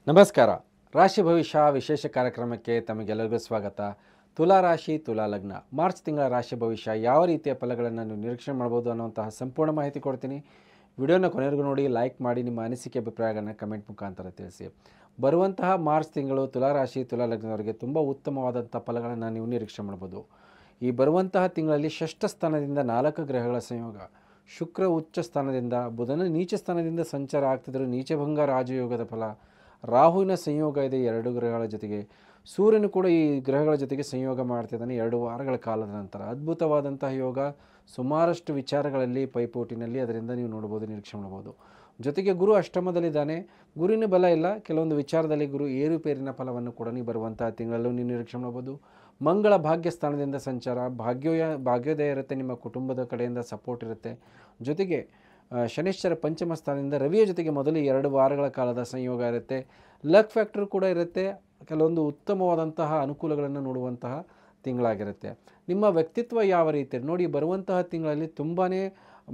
ನಮಸ್ಕಾರ. ರಾಶಿ ಭವಿಷ್ಯ ವಿಶೇಷ ಕಾರ್ಯಕ್ರಮಕ್ಕೆ ತಮಗೆಲ್ಲರಿಗೂ ಸ್ವಾಗತ. ತುಲಾ ರಾಶಿ, ತುಲಾ ಲಗ್ನ, ಮಾರ್ಚ್ ತಿಂಗಳ ರಾಶಿ ಭವಿಷ್ಯ ಯಾವ ರೀತಿಯ ಫಲಗಳನ್ನು ನೀವು ನಿರೀಕ್ಷೆ ಮಾಡ್ಬೋದು ಅನ್ನುವಂತಹ ಸಂಪೂರ್ಣ ಮಾಹಿತಿ ಕೊಡ್ತೀನಿ. ವಿಡಿಯೋನ ಕೊನೆವರೆಗೂ ನೋಡಿ, ಲೈಕ್ ಮಾಡಿ, ನಿಮ್ಮ ಅನಿಸಿಕೆ ಅಭಿಪ್ರಾಯಗಳನ್ನು ಕಮೆಂಟ್ ಮುಖಾಂತರ ತಿಳಿಸಿ. ಬರುವಂತಹ ಮಾರ್ಚ್ ತಿಂಗಳು ತುಲಾ ರಾಶಿ, ತುಲಾ ಲಗ್ನದವರಿಗೆ ತುಂಬ ಉತ್ತಮವಾದಂಥ ಫಲಗಳನ್ನು ನೀವು ನಿರೀಕ್ಷೆ ಮಾಡ್ಬೋದು. ಈ ಬರುವಂತಹ ತಿಂಗಳಲ್ಲಿ ಷಷ್ಠ ಸ್ಥಾನದಿಂದ 4 ಗ್ರಹಗಳ ಸಂಯೋಗ, ಶುಕ್ರ ಉಚ್ಚ ಸ್ಥಾನದಿಂದ, ಬುಧನ ನೀಚ ಸ್ಥಾನದಿಂದ ಸಂಚಾರ ಆಗ್ತಿದ್ರು, ನೀಚಭಂಗ ರಾಜಯೋಗದ ಫಲ, ರಾಹುವಿನ ಸಂಯೋಗ ಇದೆ 2 ಗ್ರಹಗಳ ಜೊತೆಗೆ, ಸೂರ್ಯನು ಕೂಡ ಈ ಗ್ರಹಗಳ ಜೊತೆಗೆ ಸಂಯೋಗ ಮಾಡ್ತಿದ್ದಾನೆ 2 ವಾರಗಳ ಕಾಲದ ನಂತರ. ಅದ್ಭುತವಾದಂತಹ ಯೋಗ, ಸುಮಾರಷ್ಟು ವಿಚಾರಗಳಲ್ಲಿ ಪೈಪೋಟಿನಲ್ಲಿ ಅದರಿಂದ ನೀವು ನೋಡ್ಬೋದು, ನಿರೀಕ್ಷೆ ಮಾಡ್ಬೋದು. ಜೊತೆಗೆ ಗುರು ಅಷ್ಟಮದಲ್ಲಿದ್ದಾನೆ, ಗುರುವಿನ ಬಲ ಇಲ್ಲ, ಕೆಲವೊಂದು ವಿಚಾರದಲ್ಲಿ ಗುರು ಏರುಪೇರಿನ ಫಲವನ್ನು ಕೂಡ ನೀವು ಬರುವಂತಹ ತಿಂಗಳಲ್ಲೂ ನೀವು ನಿರೀಕ್ಷೆ ಮಾಡ್ಬೋದು. ಮಂಗಳ ಭಾಗ್ಯ ಸ್ಥಾನದಿಂದ ಸಂಚಾರ, ಭಾಗ್ಯೋದಯ ಇರುತ್ತೆ, ನಿಮ್ಮ ಕುಟುಂಬದ ಕಡೆಯಿಂದ ಸಪೋರ್ಟ್ ಇರುತ್ತೆ. ಜೊತೆಗೆ ಶನೈಶ್ಚರ ಪಂಚಮ ಸ್ಥಾನದಿಂದ ರವಿಯ ಜೊತೆಗೆ ಮೊದಲು 2 ವಾರಗಳ ಕಾಲದ ಸಂಯೋಗ ಇರುತ್ತೆ. ಲಕ್ ಫ್ಯಾಕ್ಟರ್ ಕೂಡ ಇರುತ್ತೆ, ಕೆಲವೊಂದು ಉತ್ತಮವಾದಂತಹ ಅನುಕೂಲಗಳನ್ನು ನೋಡುವಂತಹ ತಿಂಗಳಾಗಿರುತ್ತೆ. ನಿಮ್ಮ ವ್ಯಕ್ತಿತ್ವ ಯಾವ ರೀತಿ ನೋಡಿ, ಬರುವಂತಹ ತಿಂಗಳಲ್ಲಿ ತುಂಬಾ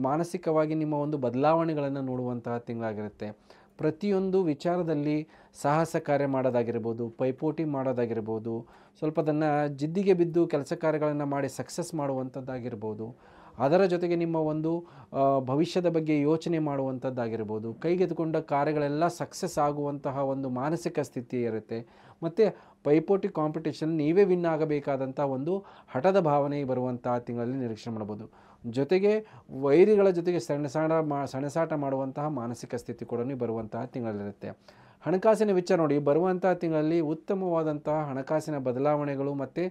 ಮಾನಸಿಕವಾಗಿ ನಿಮ್ಮ ಒಂದು ಬದಲಾವಣೆಗಳನ್ನು ನೋಡುವಂತಹ ತಿಂಗಳಾಗಿರುತ್ತೆ. ಪ್ರತಿಯೊಂದು ವಿಚಾರದಲ್ಲಿ ಸಾಹಸ ಕಾರ್ಯ ಮಾಡೋದಾಗಿರ್ಬೋದು, ಪೈಪೋಟಿ ಮಾಡೋದಾಗಿರ್ಬೋದು, ಸ್ವಲ್ಪ ಅದನ್ನು ಜಿದ್ದಿಗೆ ಬಿದ್ದು ಕೆಲಸ ಕಾರ್ಯಗಳನ್ನು ಮಾಡಿ ಸಕ್ಸಸ್ ಮಾಡುವಂಥದ್ದಾಗಿರ್ಬೋದು, ಅದರ ಜೊತೆಗೆ ನಿಮ್ಮ ಒಂದು ಭವಿಷ್ಯದ ಬಗ್ಗೆ ಯೋಚನೆ ಮಾಡುವಂಥದ್ದಾಗಿರ್ಬೋದು, ಕೈಗೆತ್ತಿಕೊಂಡ ಕಾರ್ಯಗಳೆಲ್ಲ ಸಕ್ಸಸ್ ಆಗುವಂತಹ ಒಂದು ಮಾನಸಿಕ ಸ್ಥಿತಿ ಇರುತ್ತೆ. ಮತ್ತು ಪೈಪೋಟಿ ಕಾಂಪಿಟೇಷನ್ ನೀವೇ ವಿನ್ ಆಗಬೇಕಾದಂಥ ಒಂದು ಹಠದ ಭಾವನೆ ಬರುವಂತಹ ತಿಂಗಳಲ್ಲಿ ನಿರೀಕ್ಷೆ ಮಾಡ್ಬೋದು. ಜೊತೆಗೆ ವೈರಿಗಳ ಜೊತೆಗೆ ಸೆಣಸಾಟ ಮಾಡುವಂತಹ ಮಾನಸಿಕ ಸ್ಥಿತಿ ಕೂಡ ಬರುವಂತಹ ತಿಂಗಳಲ್ಲಿರುತ್ತೆ. ಹಣಕಾಸಿನ ವಿಚಾರ ನೋಡಿ, ಬರುವಂತಹ ತಿಂಗಳಲ್ಲಿ ಉತ್ತಮವಾದಂತಹ ಹಣಕಾಸಿನ ಬದಲಾವಣೆಗಳು ಮತ್ತು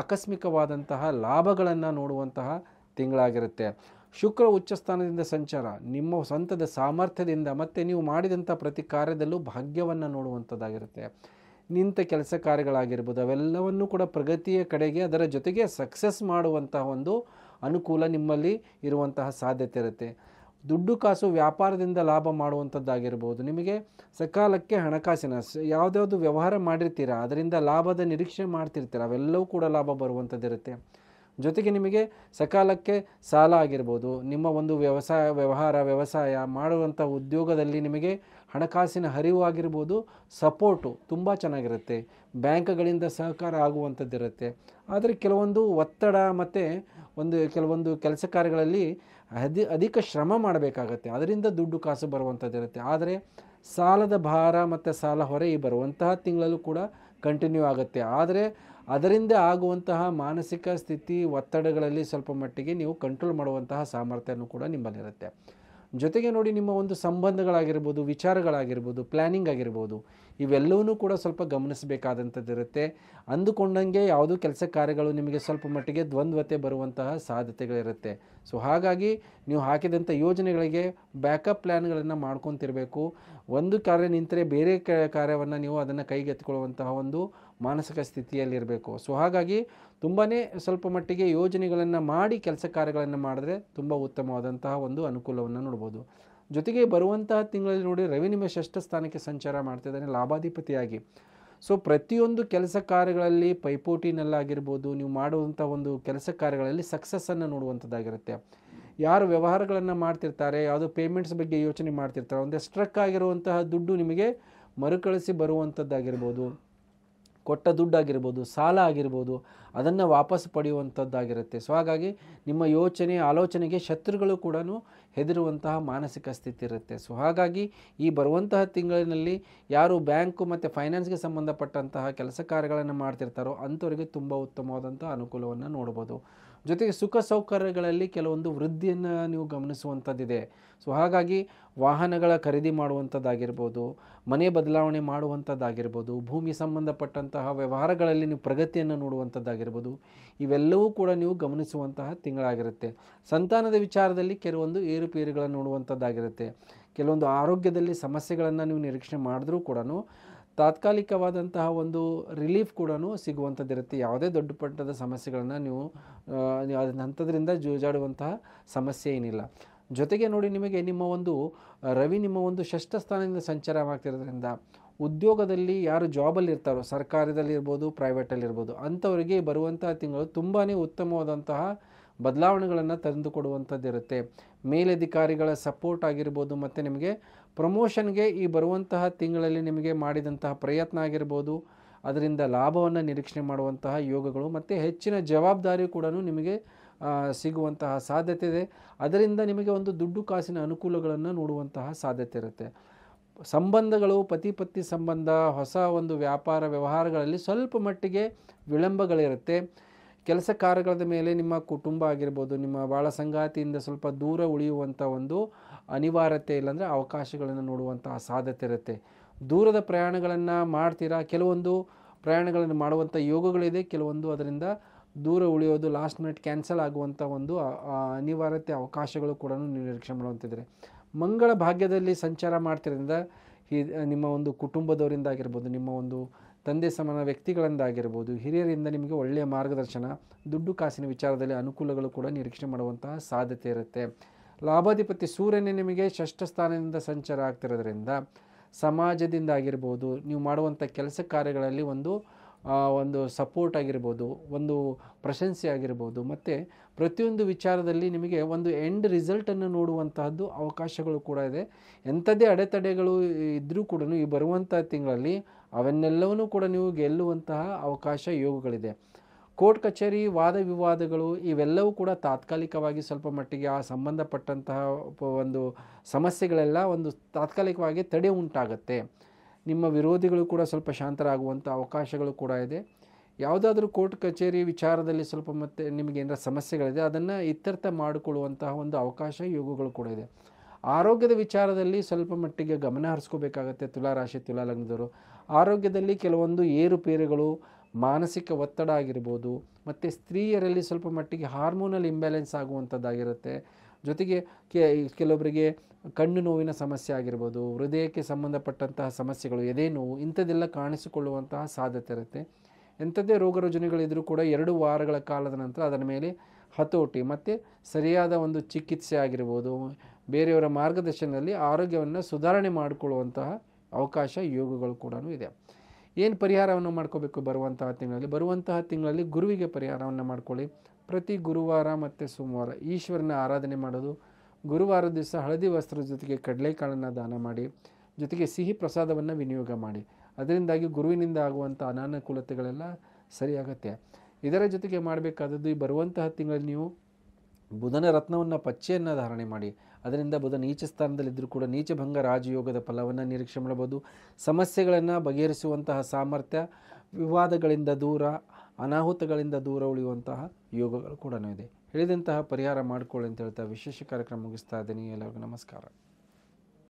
ಆಕಸ್ಮಿಕವಾದಂತಹ ಲಾಭಗಳನ್ನು ನೋಡುವಂತಹ ತಿಂಗಳಾಗಿರುತ್ತೆ. ಶುಕ್ರ ಉಚ್ಚ ಸ್ಥಾನದಿಂದ ಸಂಚಾರ ನಿಮ್ಮ ಸ್ವಂತದ ಸಾಮರ್ಥ್ಯದಿಂದ ಮತ್ತು ನೀವು ಮಾಡಿದಂಥ ಪ್ರತಿ ಕಾರ್ಯದಲ್ಲೂ ಭಾಗ್ಯವನ್ನು ನೋಡುವಂಥದ್ದಾಗಿರುತ್ತೆ. ನಿಂತ ಕೆಲಸ ಕಾರ್ಯಗಳಾಗಿರ್ಬೋದು, ಅವೆಲ್ಲವನ್ನೂ ಕೂಡ ಪ್ರಗತಿಯ ಕಡೆಗೆ, ಅದರ ಜೊತೆಗೆ ಸಕ್ಸಸ್ ಮಾಡುವಂತಹ ಒಂದು ಅನುಕೂಲ ನಿಮ್ಮಲ್ಲಿ ಇರುವಂತಹ ಸಾಧ್ಯತೆ ಇರುತ್ತೆ. ದುಡ್ಡು ಕಾಸು ವ್ಯಾಪಾರದಿಂದ ಲಾಭ ಮಾಡುವಂಥದ್ದಾಗಿರ್ಬೋದು, ನಿಮಗೆ ಸಕಾಲಕ್ಕೆ ಹಣಕಾಸಿನ ಯಾವುದ್ಯಾವುದು ವ್ಯವಹಾರ ಮಾಡಿರ್ತೀರ ಅದರಿಂದ ಲಾಭದ ನಿರೀಕ್ಷೆ ಮಾಡ್ತಿರ್ತೀರ, ಅವೆಲ್ಲವೂ ಕೂಡ ಲಾಭ ಬರುವಂಥದ್ದಿರುತ್ತೆ. ಜೊತೆಗೆ ನಿಮಗೆ ಸಕಾಲಕ್ಕೆ ಸಾಲ ಆಗಿರ್ಬೋದು, ನಿಮ್ಮ ಒಂದು ವ್ಯವಸಾಯ ಮಾಡುವಂಥ ಉದ್ಯೋಗದಲ್ಲಿ ನಿಮಗೆ ಹಣಕಾಸಿನ ಹರಿವು ಆಗಿರ್ಬೋದು, ಸಪೋರ್ಟು ತುಂಬ ಚೆನ್ನಾಗಿರುತ್ತೆ. ಬ್ಯಾಂಕ್ಗಳಿಂದ ಸಹಕಾರ ಆಗುವಂಥದ್ದಿರುತ್ತೆ. ಆದರೆ ಕೆಲವೊಂದು ಒತ್ತಡ ಮತ್ತು ಕೆಲವೊಂದು ಕೆಲಸ ಕಾರ್ಯಗಳಲ್ಲಿ ಅಧಿಕ ಶ್ರಮ ಮಾಡಬೇಕಾಗತ್ತೆ, ಅದರಿಂದ ದುಡ್ಡು ಕಾಸು ಬರುವಂಥದ್ದಿರುತ್ತೆ. ಆದರೆ ಸಾಲದ ಭಾರ ಮತ್ತು ಸಾಲ ಹೊರೆ ಈ ಬರುವಂತಹ ತಿಂಗಳಲ್ಲೂ ಕೂಡ ಕಂಟಿನ್ಯೂ ಆಗುತ್ತೆ. ಆದರೆ ಅದರಿಂದ ಆಗುವಂತಹ ಮಾನಸಿಕ ಸ್ಥಿತಿ ಒತ್ತಡಗಳಲ್ಲಿ ಸ್ವಲ್ಪ ಮಟ್ಟಿಗೆ ನೀವು ಕಂಟ್ರೋಲ್ ಮಾಡುವಂತಹ ಸಾಮರ್ಥ್ಯನೂ ಕೂಡ ನಿಮ್ಮಲ್ಲಿರುತ್ತೆ. ಜೊತೆಗೆ ನೋಡಿ, ನಿಮ್ಮ ಒಂದು ಸಂಬಂಧಗಳಾಗಿರ್ಬೋದು, ವಿಚಾರಗಳಾಗಿರ್ಬೋದು, ಪ್ಲ್ಯಾನಿಂಗ್ ಆಗಿರ್ಬೋದು, ಇವೆಲ್ಲವೂ ಕೂಡ ಸ್ವಲ್ಪ ಗಮನಿಸಬೇಕಾದಂಥದ್ದಿರುತ್ತೆ. ಅಂದುಕೊಂಡಂಗೆ ಯಾವುದೂ ಕೆಲಸ ಕಾರ್ಯಗಳು ನಿಮಗೆ ಸ್ವಲ್ಪ ಮಟ್ಟಿಗೆ ದ್ವಂದ್ವತೆ ಬರುವಂತಹ ಸಾಧ್ಯತೆಗಳಿರುತ್ತೆ. ಸೊ ಹಾಗಾಗಿ ನೀವು ಹಾಕಿದಂಥ ಯೋಜನೆಗಳಿಗೆ ಬ್ಯಾಕಪ್ ಪ್ಲ್ಯಾನ್ಗಳನ್ನು ಮಾಡ್ಕೊತಿರಬೇಕು. ಒಂದು ಕಾರ್ಯ ನಿಂತರೆ ಬೇರೆ ಕಾರ್ಯವನ್ನು ನೀವು ಅದನ್ನು ಕೈಗೆತ್ತಿಕೊಳ್ಳುವಂತಹ ಒಂದು ಮಾನಸಿಕ ಸ್ಥಿತಿಯಲ್ಲಿರಬೇಕು. ಸೊ ಹಾಗಾಗಿ ತುಂಬಾ ಸ್ವಲ್ಪ ಮಟ್ಟಿಗೆ ಯೋಜನೆಗಳನ್ನು ಮಾಡಿ ಕೆಲಸ ಕಾರ್ಯಗಳನ್ನು ಮಾಡಿದ್ರೆ ತುಂಬ ಉತ್ತಮವಾದಂತಹ ಒಂದು ಅನುಕೂಲವನ್ನು ನೋಡ್ಬೋದು. ಜೊತೆಗೆ ಬರುವಂತಹ ತಿಂಗಳಲ್ಲಿ ನೋಡಿ, ರವಿ ನಿಮ್ಮ ಷಷ್ಠ ಸ್ಥಾನಕ್ಕೆ ಸಂಚಾರ ಮಾಡ್ತಿದ್ದಾನೆ ಲಾಭಾಧಿಪತಿಯಾಗಿ. ಸೊ ಪ್ರತಿಯೊಂದು ಕೆಲಸ ಕಾರ್ಯಗಳಲ್ಲಿ ಪೈಪೋಟಿನಲ್ಲಾಗಿರ್ಬೋದು, ನೀವು ಮಾಡುವಂಥ ಒಂದು ಕೆಲಸ ಕಾರ್ಯಗಳಲ್ಲಿ ಸಕ್ಸಸ್ಸನ್ನು ನೋಡುವಂಥದ್ದಾಗಿರುತ್ತೆ. ಯಾರು ವ್ಯವಹಾರಗಳನ್ನು ಮಾಡ್ತಿರ್ತಾರೆ, ಯಾವುದೋ ಪೇಮೆಂಟ್ಸ್ ಬಗ್ಗೆ ಯೋಚನೆ ಮಾಡ್ತಿರ್ತಾರೆ, ಒಂದು ಸ್ಟ್ರಕ್ ಆಗಿರುವಂತಹ ದುಡ್ಡು ನಿಮಗೆ ಮರುಕಳಿಸಿ ಬರುವಂಥದ್ದಾಗಿರ್ಬೋದು, ಕೊಟ್ಟ ದುಡ್ಡಾಗಿರ್ಬೋದು, ಸಾಲ ಆಗಿರ್ಬೋದು, ಅದನ್ನು ವಾಪಸ್ ಪಡೆಯುವಂಥದ್ದಾಗಿರುತ್ತೆ. ಸೊ ಹಾಗಾಗಿ ನಿಮ್ಮ ಆಲೋಚನೆಗೆ ಶತ್ರುಗಳು ಕೂಡ ಹೆದರುವಂತಹ ಮಾನಸಿಕ ಸ್ಥಿತಿ ಇರುತ್ತೆ. ಸೊ ಹಾಗಾಗಿ ಈ ಬರುವಂತಹ ತಿಂಗಳಿನಲ್ಲಿ ಯಾರು ಬ್ಯಾಂಕು ಮತ್ತು ಫೈನಾನ್ಸ್ಗೆ ಸಂಬಂಧಪಟ್ಟಂತಹ ಕೆಲಸ ಕಾರ್ಯಗಳನ್ನು ಮಾಡ್ತಿರ್ತಾರೋ ಅಂಥವರಿಗೆ ತುಂಬ ಉತ್ತಮವಾದಂಥ ಅನುಕೂಲವನ್ನು ನೋಡ್ಬೋದು. ಜೊತೆಗೆ ಸುಖ ಸೌಕರ್ಯಗಳಲ್ಲಿ ಕೆಲವೊಂದು ವೃದ್ಧಿಯನ್ನು ನೀವು ಗಮನಿಸುವಂಥದ್ದಿದೆ. ಸೊ ಹಾಗಾಗಿ ವಾಹನಗಳ ಖರೀದಿ ಮಾಡುವಂಥದ್ದಾಗಿರ್ಬೋದು, ಮನೆ ಬದಲಾವಣೆ ಮಾಡುವಂಥದ್ದಾಗಿರ್ಬೋದು, ಭೂಮಿ ಸಂಬಂಧಪಟ್ಟಂತಹ ವ್ಯವಹಾರಗಳಲ್ಲಿ ನೀವು ಪ್ರಗತಿಯನ್ನು ನೋಡುವಂಥದ್ದಾಗಿರ್ಬೋದು, ಇವೆಲ್ಲವೂ ಕೂಡ ನೀವು ಗಮನಿಸುವಂತಹ ತಿಂಗಳಾಗಿರುತ್ತೆ. ಸಂತಾನದ ವಿಚಾರದಲ್ಲಿ ಕೆಲವೊಂದು ಏರುಪೇರುಗಳನ್ನು ನೋಡುವಂಥದ್ದಾಗಿರುತ್ತೆ. ಕೆಲವೊಂದು ಆರೋಗ್ಯದಲ್ಲಿ ಸಮಸ್ಯೆಗಳನ್ನು ನೀವು ನಿರೀಕ್ಷೆ ಮಾಡಿದ್ರೂ ಕೂಡ ತಾತ್ಕಾಲಿಕವಾದಂತಹ ಒಂದು ರಿಲೀಫ್ ಕೂಡ ಸಿಗುವಂಥದ್ದಿರುತ್ತೆ. ಯಾವುದೇ ದೊಡ್ಡ ಪಟ್ಟದ ಸಮಸ್ಯೆಗಳನ್ನು ನೀವು ಅಂಥದ್ರಿಂದ ಜೂಜಾಡುವಂತಹ ಸಮಸ್ಯೆ ಏನಿಲ್ಲ. ಜೊತೆಗೆ ನೋಡಿ, ನಿಮಗೆ ನಿಮ್ಮ ಒಂದು ರವಿ ನಿಮ್ಮ ಒಂದು ಷಷ್ಠ ಸ್ಥಾನದಿಂದ ಸಂಚಾರ ಮಾಡ್ತಿರೋದ್ರಿಂದ ಉದ್ಯೋಗದಲ್ಲಿ ಯಾರು ಜಾಬಲ್ಲಿ ಇರ್ತಾರೋ, ಸರ್ಕಾರದಲ್ಲಿರ್ಬೋದು, ಪ್ರೈವೇಟಲ್ಲಿರ್ಬೋದು, ಅಂಥವರಿಗೆ ಬರುವಂತಹ ತಿಂಗಳು ತುಂಬಾ ಉತ್ತಮವಾದಂತಹ ಬದಲಾವಣೆಗಳನ್ನು ತಂದುಕೊಡುವಂಥದ್ದಿರುತ್ತೆ. ಮೇಲಧಿಕಾರಿಗಳ ಸಪೋರ್ಟ್ ಆಗಿರ್ಬೋದು ಮತ್ತು ನಿಮಗೆ ಪ್ರಮೋಷನ್ಗೆ ಈ ಬರುವಂತಹ ತಿಂಗಳಲ್ಲಿ ನಿಮಗೆ ಮಾಡಿದಂತಹ ಪ್ರಯತ್ನ ಆಗಿರ್ಬೋದು, ಅದರಿಂದ ಲಾಭವನ್ನು ನಿರೀಕ್ಷಣೆ ಮಾಡುವಂತಹ ಯೋಗಗಳು ಮತ್ತು ಹೆಚ್ಚಿನ ಜವಾಬ್ದಾರಿ ಕೂಡ ನಿಮಗೆ ಸಿಗುವಂತಹ ಸಾಧ್ಯತೆ ಇದೆ. ಅದರಿಂದ ನಿಮಗೆ ಒಂದು ದುಡ್ಡು ಕಾಸಿನ ಅನುಕೂಲಗಳನ್ನು ನೋಡುವಂತಹ ಸಾಧ್ಯತೆ ಇರುತ್ತೆ. ಸಂಬಂಧಗಳು, ಪತಿ ಪತ್ನಿ ಸಂಬಂಧ, ಹೊಸ ಒಂದು ವ್ಯಾಪಾರ ವ್ಯವಹಾರಗಳಲ್ಲಿ ಸ್ವಲ್ಪ ಮಟ್ಟಿಗೆ ವಿಳಂಬಗಳಿರುತ್ತೆ. ಕೆಲಸ ಕಾರ್ಯಗಳ ಮೇಲೆ ನಿಮ್ಮ ಕುಟುಂಬ ಆಗಿರ್ಬೋದು, ನಿಮ್ಮ ಬಾಳ ಸಂಗಾತಿಯಿಂದ ಸ್ವಲ್ಪ ದೂರ ಉಳಿಯುವಂಥ ಒಂದು ಅನಿವಾರ್ಯತೆ ಇಲ್ಲಾಂದರೆ ಅವಕಾಶಗಳನ್ನು ನೋಡುವಂತಹ ಸಾಧ್ಯತೆ ಇರುತ್ತೆ. ದೂರದ ಪ್ರಯಾಣಗಳನ್ನು ಮಾಡ್ತೀರಾ, ಕೆಲವೊಂದು ಪ್ರಯಾಣಗಳನ್ನು ಮಾಡುವಂಥ ಯೋಗಗಳಿದೆ, ಕೆಲವೊಂದು ಅದರಿಂದ ದೂರ ಉಳಿಯೋದು, ಲಾಸ್ಟ್ ಮಿನಿಟ್ ಕ್ಯಾನ್ಸಲ್ ಆಗುವಂಥ ಒಂದು ಅನಿವಾರ್ಯತೆ ಅವಕಾಶಗಳು ಕೂಡ ನಿರೀಕ್ಷೆ ಮಾಡುವಂತಿದ್ರೆ. ಮಂಗಳ ಭಾಗ್ಯದಲ್ಲಿ ಸಂಚಾರ ಮಾಡ್ತಿರೋದ್ರಿಂದ ನಿಮ್ಮ ಒಂದು ಕುಟುಂಬದವರಿಂದ ಆಗಿರ್ಬೋದು, ನಿಮ್ಮ ಒಂದು ತಂದೆ ಸಮಾನ ವ್ಯಕ್ತಿಗಳಿಂದಾಗಿರ್ಬೋದು, ಹಿರಿಯರಿಂದ ನಿಮಗೆ ಒಳ್ಳೆಯ ಮಾರ್ಗದರ್ಶನ, ದುಡ್ಡು ಕಾಸಿನ ವಿಚಾರದಲ್ಲಿ ಅನುಕೂಲಗಳು ಕೂಡ ನಿರೀಕ್ಷೆ ಮಾಡುವಂತಹ ಸಾಧ್ಯತೆ ಇರುತ್ತೆ. ಲಾಭಾಧಿಪತಿ ಸೂರ್ಯನೇ ನಿಮಗೆ ಷಷ್ಠ ಸ್ಥಾನದಿಂದ ಸಂಚಾರ ಆಗ್ತಿರೋದ್ರಿಂದ ಸಮಾಜದಿಂದ ಆಗಿರ್ಬೋದು, ನೀವು ಮಾಡುವಂಥ ಕೆಲಸ ಕಾರ್ಯಗಳಲ್ಲಿ ಒಂದು ಸಪೋರ್ಟ್ ಆಗಿರ್ಬೋದು, ಒಂದು ಪ್ರಶಂಸೆ ಆಗಿರ್ಬೋದು, ಮತ್ತು ಪ್ರತಿಯೊಂದು ವಿಚಾರದಲ್ಲಿ ನಿಮಗೆ ಒಂದು ಎಂಡ್ ರಿಸಲ್ಟನ್ನು ನೋಡುವಂತಹದ್ದು ಅವಕಾಶಗಳು ಕೂಡ ಇದೆ. ಎಂಥದ್ದೇ ಅಡೆತಡೆಗಳು ಇದ್ದರೂ ಕೂಡ ಈ ಬರುವಂಥ ತಿಂಗಳಲ್ಲಿ ಅವನ್ನೆಲ್ಲವನ್ನೂ ಕೂಡ ನೀವು ಗೆಲ್ಲುವಂತಹ ಅವಕಾಶ ಯೋಗಗಳಿದೆ. ಕೋರ್ಟ್ ಕಚೇರಿ, ವಾದ ವಿವಾದಗಳು ಇವೆಲ್ಲವೂ ಕೂಡ ತಾತ್ಕಾಲಿಕವಾಗಿ ಸ್ವಲ್ಪ ಮಟ್ಟಿಗೆ ಆ ಸಂಬಂಧಪಟ್ಟಂತಹ ಒಂದು ಸಮಸ್ಯೆಗಳೆಲ್ಲ ಒಂದು ತಾತ್ಕಾಲಿಕವಾಗಿ ತಡೆ ಉಂಟಾಗುತ್ತೆ. ನಿಮ್ಮ ವಿರೋಧಿಗಳು ಕೂಡ ಸ್ವಲ್ಪ ಶಾಂತರಾಗುವಂಥ ಅವಕಾಶಗಳು ಕೂಡ ಇದೆ. ಯಾವುದಾದ್ರೂ ಕೋರ್ಟ್ ಕಚೇರಿ ವಿಚಾರದಲ್ಲಿ ಸ್ವಲ್ಪ ಮತ್ತೆ ನಿಮಗೆ ಏನಾರ ಸಮಸ್ಯೆಗಳಿದೆ, ಅದನ್ನು ಇತ್ಯರ್ಥ ಮಾಡಿಕೊಳ್ಳುವಂತಹ ಒಂದು ಅವಕಾಶ ಯೋಗಗಳು ಕೂಡ ಇದೆ. ಆರೋಗ್ಯದ ವಿಚಾರದಲ್ಲಿ ಸ್ವಲ್ಪ ಮಟ್ಟಿಗೆ ಗಮನ ಹರಿಸ್ಕೋಬೇಕಾಗತ್ತೆ ತುಲಾರಾಶಿ ತುಲಾಲಗ್ನದವರು. ಆರೋಗ್ಯದಲ್ಲಿ ಕೆಲವೊಂದು ಏರುಪೇರುಗಳು, ಮಾನಸಿಕ ಒತ್ತಡ ಆಗಿರ್ಬೋದು, ಮತ್ತು ಸ್ತ್ರೀಯರಲ್ಲಿ ಸ್ವಲ್ಪ ಮಟ್ಟಿಗೆ ಹಾರ್ಮೋನಲ್ ಇಂಬ್ಯಾಲೆನ್ಸ್ ಆಗುವಂಥದ್ದಾಗಿರುತ್ತೆ. ಜೊತೆಗೆ ಕೆಲವೊಬ್ಬರಿಗೆ ಕಣ್ಣು ನೋವಿನ ಸಮಸ್ಯೆ ಆಗಿರ್ಬೋದು, ಹೃದಯಕ್ಕೆ ಸಂಬಂಧಪಟ್ಟಂತಹ ಸಮಸ್ಯೆಗಳು, ಎದೆ ನೋವು, ಇಂಥದ್ದೆಲ್ಲ ಕಾಣಿಸಿಕೊಳ್ಳುವಂತಹ ಸಾಧ್ಯತೆ ಇರುತ್ತೆ. ಎಂಥದ್ದೇ ರೋಗ ರುಜಿನಗಳಿದ್ರೂ ಕೂಡ 2 ವಾರಗಳ ಕಾಲದ ನಂತರ ಅದರ ಮೇಲೆ ಹತೋಟಿ ಮತ್ತು ಸರಿಯಾದ ಒಂದು ಚಿಕಿತ್ಸೆ ಆಗಿರ್ಬೋದು, ಬೇರೆಯವರ ಮಾರ್ಗದರ್ಶನದಲ್ಲಿ ಆರೋಗ್ಯವನ್ನು ಸುಧಾರಣೆ ಮಾಡಿಕೊಳ್ಳುವಂತಹ ಅವಕಾಶ ಯೋಗಗಳು ಕೂಡ ಇದೆ. ಏನು ಪರಿಹಾರವನ್ನು ಮಾಡ್ಕೋಬೇಕು ಬರುವಂತಹ ತಿಂಗಳಲ್ಲಿ ಗುರುವಿಗೆ ಪರಿಹಾರವನ್ನು ಮಾಡ್ಕೊಳ್ಳಿ. ಪ್ರತಿ ಗುರುವಾರ ಮತ್ತು ಸೋಮವಾರ ಈಶ್ವರನ ಆರಾಧನೆ ಮಾಡೋದು. ಗುರುವಾರ ದಿವಸ ಹಳದಿ ವಸ್ತ್ರದ ಜೊತೆಗೆ ಕಡಲೆಕಾಳನ್ನು ದಾನ ಮಾಡಿ, ಜೊತೆಗೆ ಸಿಹಿ ಪ್ರಸಾದವನ್ನು ವಿನಿಯೋಗ ಮಾಡಿ. ಅದರಿಂದಾಗಿ ಗುರುವಿನಿಂದ ಆಗುವಂಥ ಅನಾನುಕೂಲತೆಗಳೆಲ್ಲ ಸರಿಯಾಗತ್ತೆ. ಇದರ ಜೊತೆಗೆ ಮಾಡಬೇಕಾದದ್ದು ಈ ಬರುವಂತಹ ತಿಂಗಳಲ್ಲಿ ನೀವು ಬುಧನ ರತ್ನವನ್ನು ಪಚ್ಚೆಯನ್ನು ಧಾರಣೆ ಮಾಡಿ. ಅದರಿಂದ ಬುಧ ನೀಚ ಸ್ಥಾನದಲ್ಲಿದ್ದರೂ ಕೂಡ ನೀಚಭಂಗ ರಾಜಯೋಗದ ಫಲವನ್ನು ನಿರೀಕ್ಷೆ ಮಾಡಬಹುದು. ಸಮಸ್ಯೆಗಳನ್ನು ಬಗೆಹರಿಸುವಂತಹ ಸಾಮರ್ಥ್ಯ, ವಿವಾದಗಳಿಂದ ದೂರ, ಅನಾಹುತಗಳಿಂದ ದೂರ ಉಳಿಯುವಂತಹ ಯೋಗಗಳು ಕೂಡ ಇದೆ. ಹೇಳಿದಂತಹ ಪರಿಹಾರ ಮಾಡಿಕೊಳ್ಳಿ ಅಂತ ಹೇಳ್ತಾ ವಿಶೇಷ ಕಾರ್ಯಕ್ರಮ ಮುಗಿಸ್ತಾ ಇದ್ದೀನಿ. ಎಲ್ಲರಿಗೂ ನಮಸ್ಕಾರ.